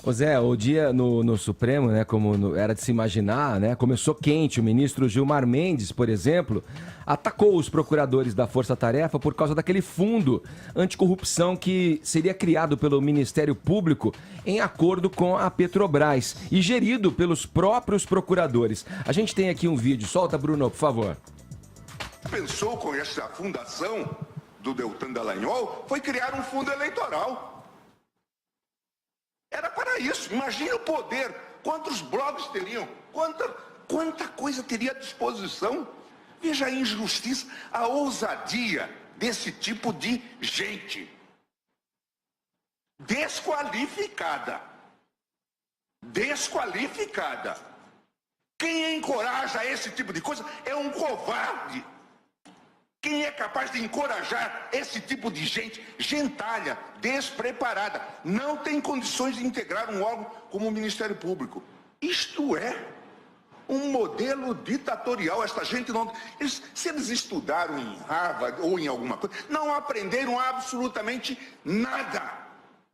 Ô Zé, o dia no Supremo, né, era de se imaginar, né, começou quente. O ministro Gilmar Mendes, por exemplo, atacou os procuradores da Força Tarefa por causa daquele fundo anticorrupção que seria criado pelo Ministério Público em acordo com a Petrobras e gerido pelos próprios procuradores. A gente tem aqui um vídeo. Solta, Bruno, por favor. Pensou com essa fundação do Deltan Dallagnol foi criar um fundo eleitoral. Era para isso. Imagine o poder, quantos blogs teriam, quanta coisa teria à disposição. Veja a injustiça, a ousadia desse tipo de gente. Desqualificada. Desqualificada. Quem encoraja esse tipo de coisa é um covarde. Quem é capaz de encorajar esse tipo de gente, gentalha, despreparada, não tem condições de integrar um órgão como o Ministério Público? Isto é um modelo ditatorial. Esta gente não... se eles estudaram em Harvard ou em alguma coisa, não aprenderam absolutamente nada.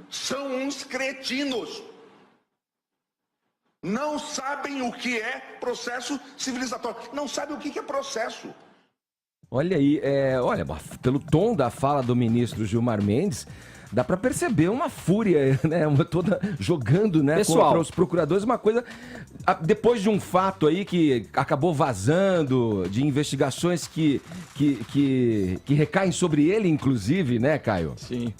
São uns cretinos. Não sabem o que é processo civilizatório. Não sabem o que é processo. Olha aí, olha, pelo tom da fala do ministro Gilmar Mendes, dá para perceber uma fúria, né, toda jogando, né, contra os procuradores, uma coisa, depois de um fato aí que acabou vazando, de investigações que recaem sobre ele, inclusive, né, Caio? Sim.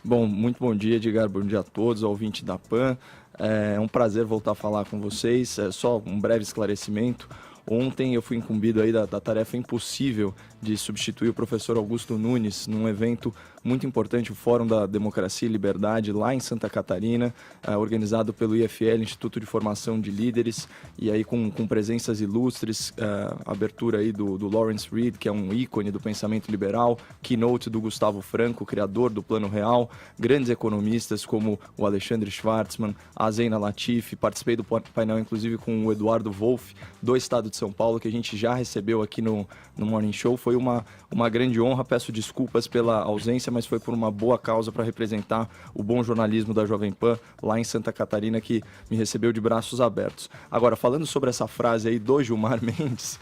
Bom, muito bom dia, Edgar, bom dia a todos, ouvinte da PAN. É um prazer voltar a falar com vocês, só um breve esclarecimento. Ontem eu fui incumbido aí da tarefa impossível de substituir o professor Augusto Nunes num evento muito importante, o Fórum da Democracia e Liberdade, lá em Santa Catarina, organizado pelo IFL, Instituto de Formação de Líderes, e aí com presenças ilustres, abertura aí do Lawrence Reed, que é um ícone do pensamento liberal, keynote do Gustavo Franco, criador do Plano Real, grandes economistas como o Alexandre Schwartzman, a Zeina Latif, participei do painel inclusive com o Eduardo Wolff, do Estado de São Paulo, que a gente já recebeu aqui no Morning Show. Foi uma grande honra, peço desculpas pela ausência, mas foi por uma boa causa para representar o bom jornalismo da Jovem Pan lá em Santa Catarina, que me recebeu de braços abertos. Agora, falando sobre essa frase aí do Gilmar Mendes,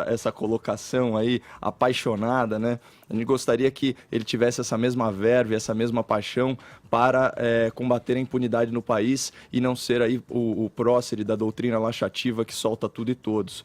essa colocação aí apaixonada, né? A gente gostaria que ele tivesse essa mesma verve, essa mesma paixão para combater a impunidade no país e não ser aí o prócer da doutrina laxativa que solta tudo e todos.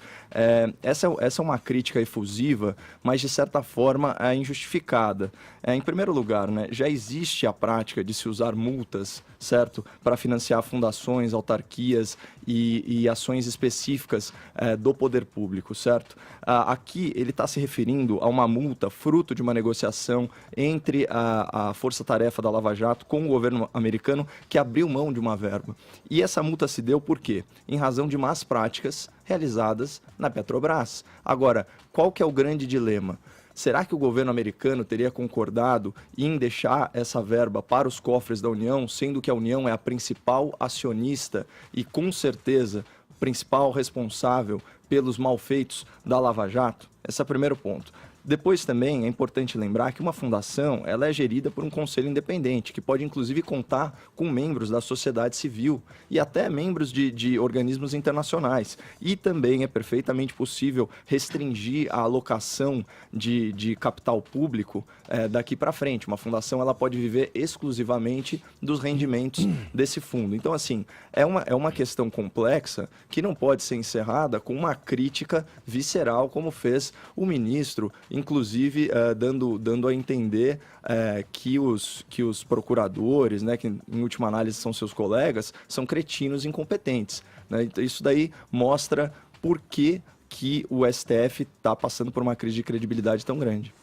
Essa é uma crítica efusiva, mas de certa forma é injustificada. Em primeiro lugar, né, já existe a prática de se usar multas, certo, para financiar fundações, autarquias e ações específicas do poder público, certo? Aqui ele está se referindo a uma multa fruto de uma negociação entre a Força-Tarefa da Lava Jato com o governo americano, que abriu mão de uma verba. E essa multa se deu por quê? Em razão de más práticas realizadas na Petrobras. Agora, qual que é o grande dilema? Será que o governo americano teria concordado em deixar essa verba para os cofres da União, sendo que a União é a principal acionista e, com certeza, principal responsável pelos malfeitos da Lava Jato? Esse é o primeiro ponto. Depois também é importante lembrar que uma fundação ela é gerida por um conselho independente, que pode inclusive contar com membros da sociedade civil e até membros de organismos internacionais. E também é perfeitamente possível restringir a alocação de capital público daqui para frente. Uma fundação ela pode viver exclusivamente dos rendimentos desse fundo. Então, assim, é uma questão complexa que não pode ser encerrada com uma crítica visceral, como fez o ministro, inclusive dando a entender que os procuradores, né, que em última análise são seus colegas, são cretinos incompetentes, né? Então, isso daí mostra por que o STF está passando por uma crise de credibilidade tão grande.